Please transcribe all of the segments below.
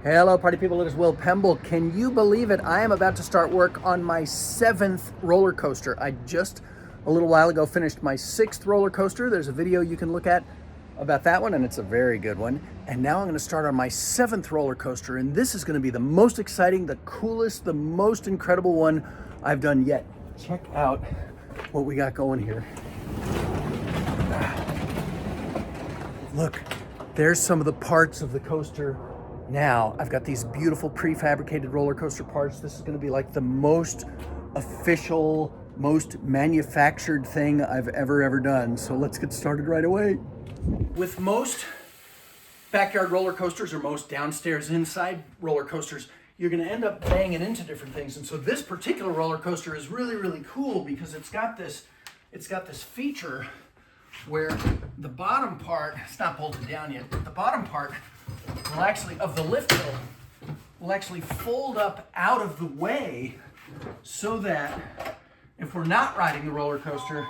Hello party people, it is Will Pemble. Can you believe it? I am about to start work on my 7th roller coaster. I just a little while ago finished my 6th roller coaster. There's a video you can look at about that one, and it's a very good one. And now I'm going to start on my 7th roller coaster, and this is going to be the most exciting, the coolest, the most incredible one I've done yet. Check out what we got going here. Look, there's some of the parts of the coaster. Now, I've got these beautiful prefabricated roller coaster parts. This is going to be like the most official, most manufactured thing I've ever done. So let's get started right away. With most backyard roller coasters or most downstairs inside roller coasters, you're going to end up banging into different things. And so this particular roller coaster is really cool because it's got this feature where the bottom part, it's not bolted down yet, but the bottom part will actually, of the lift hill, will actually fold up out of the way so that if we're not riding the roller coaster,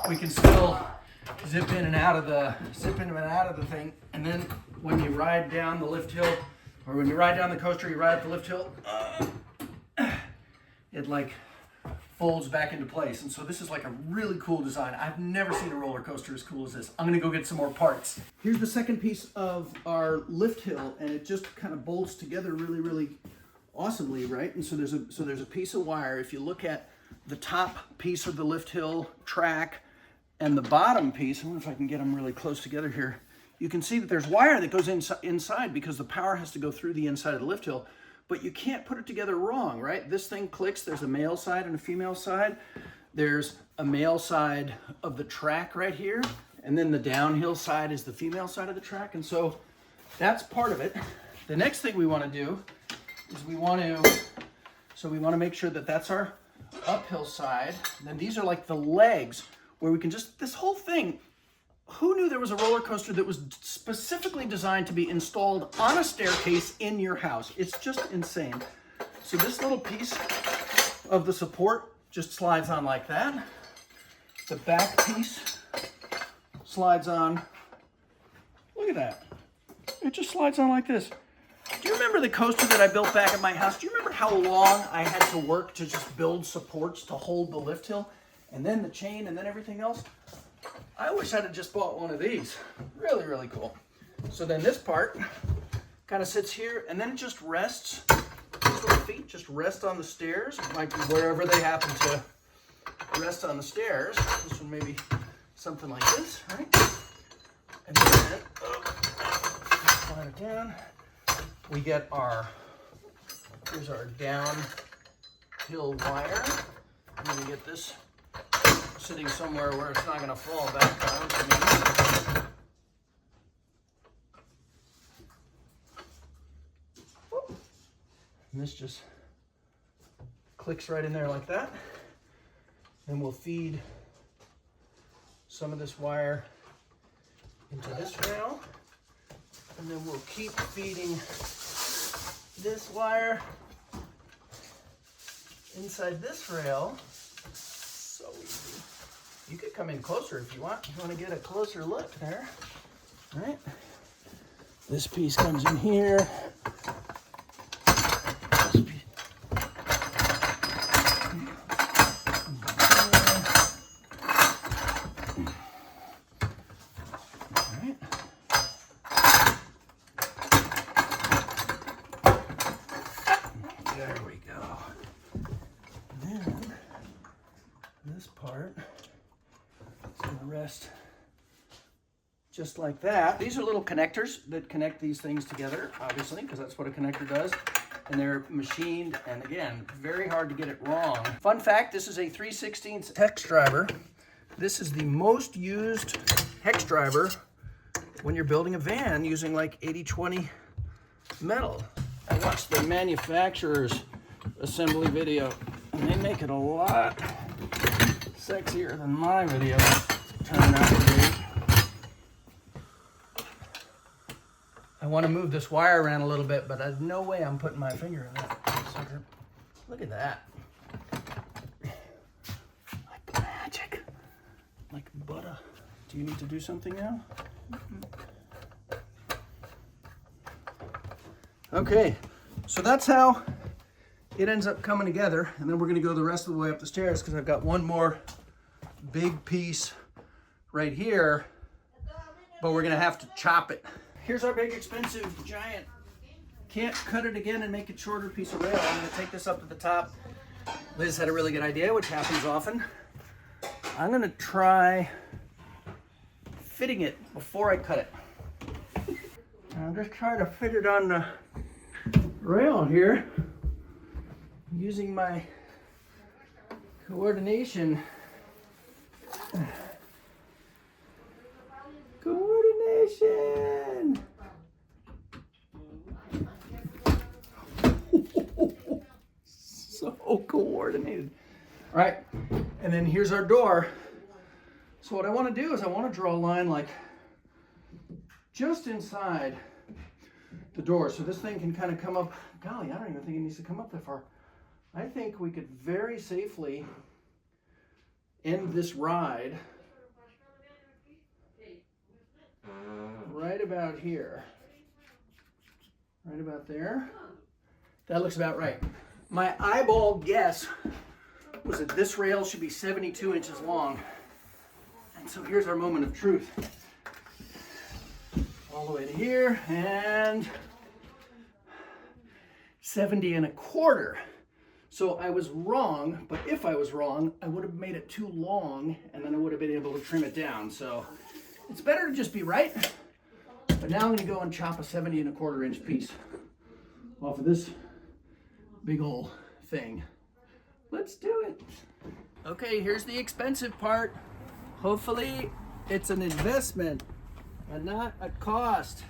we can still zip in and out of the thing. And then when you ride down the lift hill, or when you ride down the coaster, you ride up the lift hill, it like folds back into place. And so this is like a really cool design. I've never seen a roller coaster as cool as this. I'm gonna go get some more parts. Here's the second piece of our lift hill, and it just kind of bolts together really awesomely, right? And so there's a piece of wire. If you look at the top piece of the lift hill track and the bottom piece, I wonder if I can get them really close together here. You can see that there's wire that goes inside because the power has to go through the inside of the lift hill. But you can't put it together wrong, right? This thing clicks, there's a male side and a female side. There's a male side of the track right here, and then the downhill side is the female side of the track, and so that's part of it. The next thing we want to do is we want to make sure that that's our uphill side. And then these are like the legs where we can just, this whole thing, who knew there was a roller coaster that was specifically designed to be installed on a staircase in your house? It's just insane. So this little piece of the support just slides on like that. The back piece slides on. Look at that. It just slides on like this. Do you remember the coaster that I built back at my house? Do you remember how long I had to work to just build supports to hold the lift hill? And then the chain and then everything else? I wish I'd have just bought one of these. Really cool. So then this part kind of sits here, and then it just rests. These little feet just rest on the stairs, like wherever they happen to rest on the stairs. This one maybe something like this, right? And then slide it down. We get here's our downhill wire. I'm gonna get this sitting somewhere where it's not going to fall back down to me. And this just clicks right in there like that. Then we'll feed some of this wire into this rail. And then we'll keep feeding this wire inside this rail. So easy. You could come in closer if you want. You want to get a closer look there, right? This piece comes in here. This piece. All right. There we go. And then this part is going to rest just like that. These are little connectors that connect these things together, obviously, because that's what a connector does. And they're machined, and again, very hard to get it wrong. Fun fact, this is a 3/16 hex driver. This is the most used hex driver when you're building a van using like 80/20 metal. I watched the manufacturer's assembly video, and they make it a lot sexier than my video turned out to be. I want to move this wire around a little bit, but there's no way I'm putting my finger in that sucker. Look at that. Like magic. Like butter. Do you need to do something now? Okay, so that's how it ends up coming together. And then we're gonna go the rest of the way up the stairs because I've got one more big piece right here, but we're gonna have to chop it. Here's our big, expensive, giant, can't cut it again and make it shorter piece of rail. I'm gonna take this up to the top. Liz had a really good idea, which happens often. I'm gonna try fitting it before I cut it. I'll just try to fit it on the rail here using my coordination. Coordination! So coordinated. All right, and then here's our door. So what I want to do is I want to draw a line like just inside the door. So this thing can kind of come up. Golly, I don't even think it needs to come up that far. I think we could very safely end this ride right about here. Right about there. That looks about right. My eyeball guess was that this rail should be 72 inches long. And so here's our moment of truth. All the way to here, and 70 1/4. So I was wrong, but if I was wrong, I would have made it too long, and then I would have been able to trim it down. So it's better to just be right. But now I'm gonna go and chop a 70 1/4 inch piece off of this big ol' thing. Let's do it. Okay, here's the expensive part. Hopefully it's an investment and not a cost.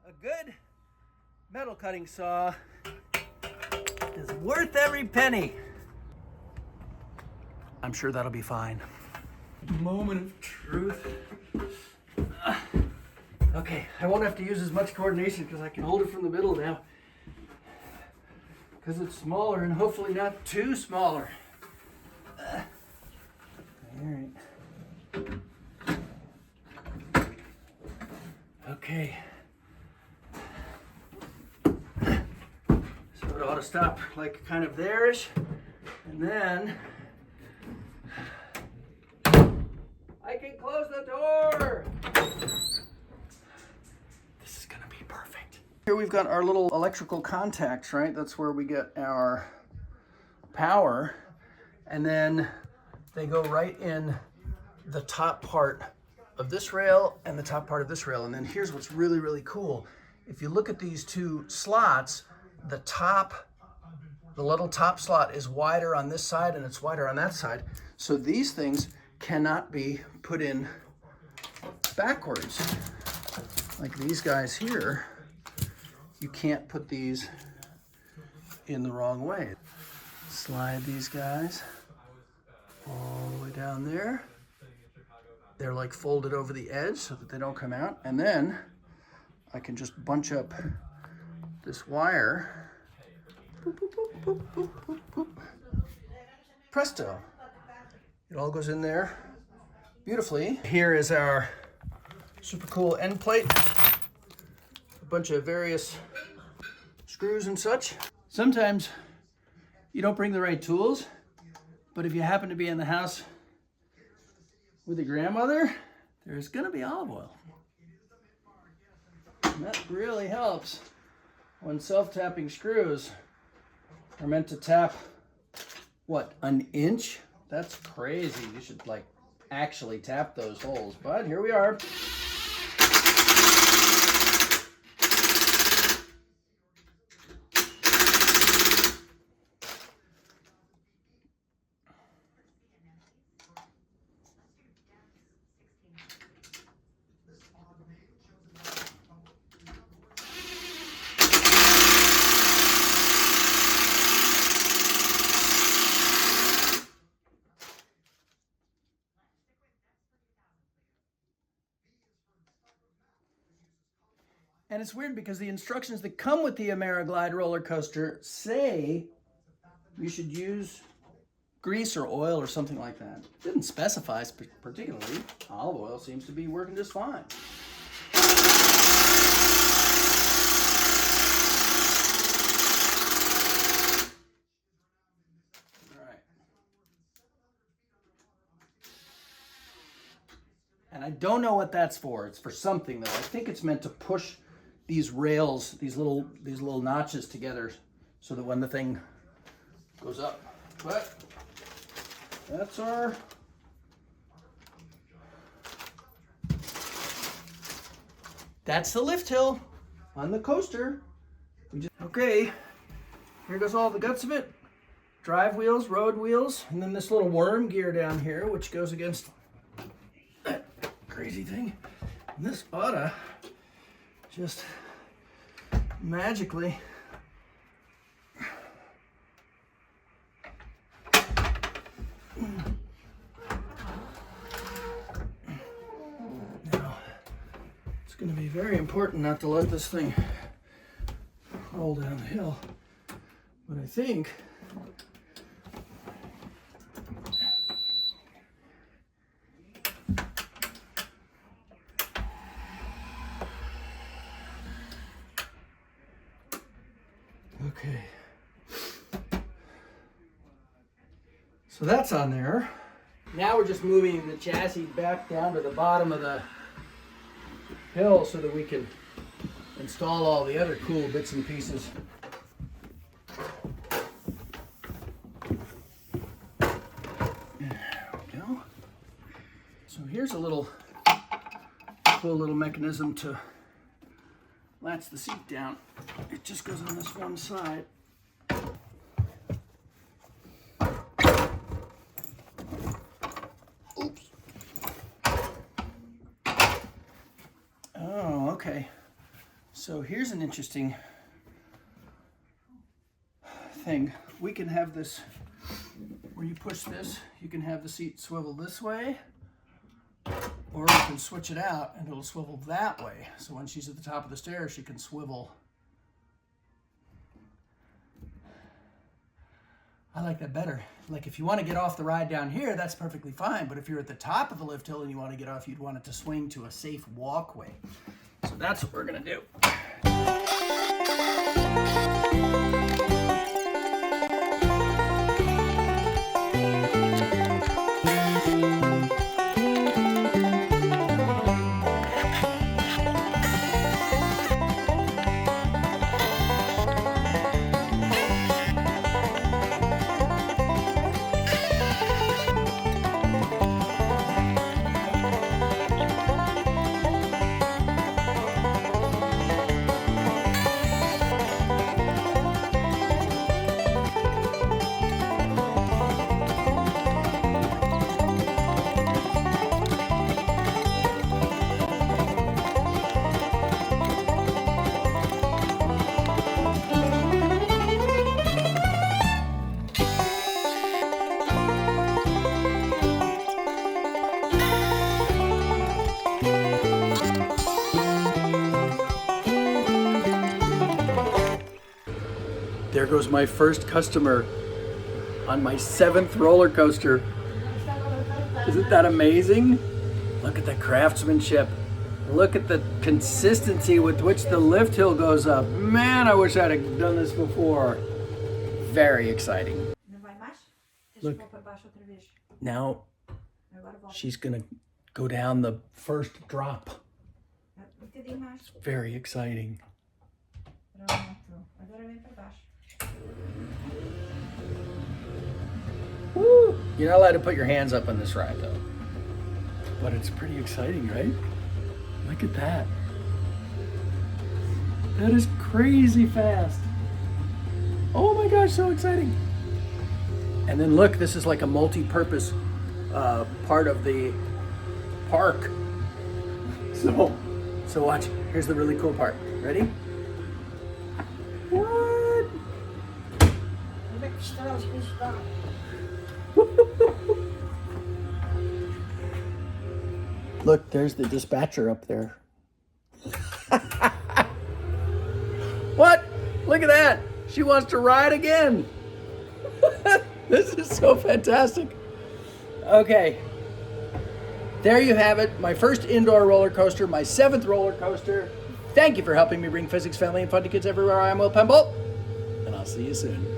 A good metal cutting saw is worth every penny. I'm sure that'll be fine. Moment of truth. Okay, I won't have to use as much coordination because I can hold it from the middle now. Because it's smaller and hopefully not too smaller. All right. Okay. So it ought to stop like kind of there-ish. And then I can close the door. This is gonna be perfect. Here we've got our little electrical contacts, right? That's where we get our power. And then they go right in the top part of this rail and the top part of this rail. And then here's what's really, really cool. If you look at these two slots, the little top slot is wider on this side and it's wider on that side. So these things cannot be put in backwards. Like these guys here, you can't put these in the wrong way. Slide these guys all the way down there. They're like folded over the edge so that they don't come out. And then I can just bunch up this wire. Boop, boop, boop, boop, boop, boop, boop. Presto. It all goes in there beautifully. Here is our super cool end plate. A bunch of various screws and such. Sometimes you don't bring the right tools, but if you happen to be in the house with your grandmother, there's gonna be olive oil. And that really helps when self-tapping screws are meant to tap, what, an inch? That's crazy. You should like actually tap those holes, but here we are. And it's weird because the instructions that come with the AmeriGlide roller coaster say you should use grease or oil or something like that. It didn't specify particularly. Olive oil seems to be working just fine. And I don't know what that's for. It's for something though. I think it's meant to push these rails, these little notches together so that when the thing goes up. But that's the lift hill on the coaster. Okay, here goes all the guts of it. Drive wheels, road wheels, and then this little worm gear down here, which goes against that crazy thing. And this oughta just magically now it's going to be very important not to let this thing roll down the hill, but I think okay. So that's on there. Now we're just moving the chassis back down to the bottom of the hill so that we can install all the other cool bits and pieces. There we go. So here's a cool little mechanism to latch the seat down. It just goes on this one side. Oops. Oh, okay. So here's an interesting thing. We can have this, where you push this, you can have the seat swivel this way, or you can switch it out and it'll swivel that way. So when she's at the top of the stairs, she can swivel. I like that better. Like if you want to get off the ride down here, that's perfectly fine. But if you're at the top of the lift hill and you want to get off, you'd want it to swing to a safe walkway. So that's what we're gonna do. There goes my first customer on my 7th roller coaster. Isn't that amazing? Look at the craftsmanship. Look at the consistency with which the lift hill goes up. Man, I wish I'd have done this before. Very exciting. Look, now she's gonna go down the first drop. It's very exciting. Woo! You're not allowed to put your hands up on this ride though. But it's pretty exciting, right? Look at that. That is crazy fast. Oh my gosh, so exciting. And then look, this is like a multi-purpose part of the park. So watch, here's the really cool part. Ready? What? Look, there's the dispatcher up there. Look at that. She wants to ride again. This is so fantastic. Okay. There you have it. My first indoor roller coaster, my 7th roller coaster. Thank you for helping me bring physics, family, and fun to kids everywhere. I'm Will Pemble, and I'll see you soon.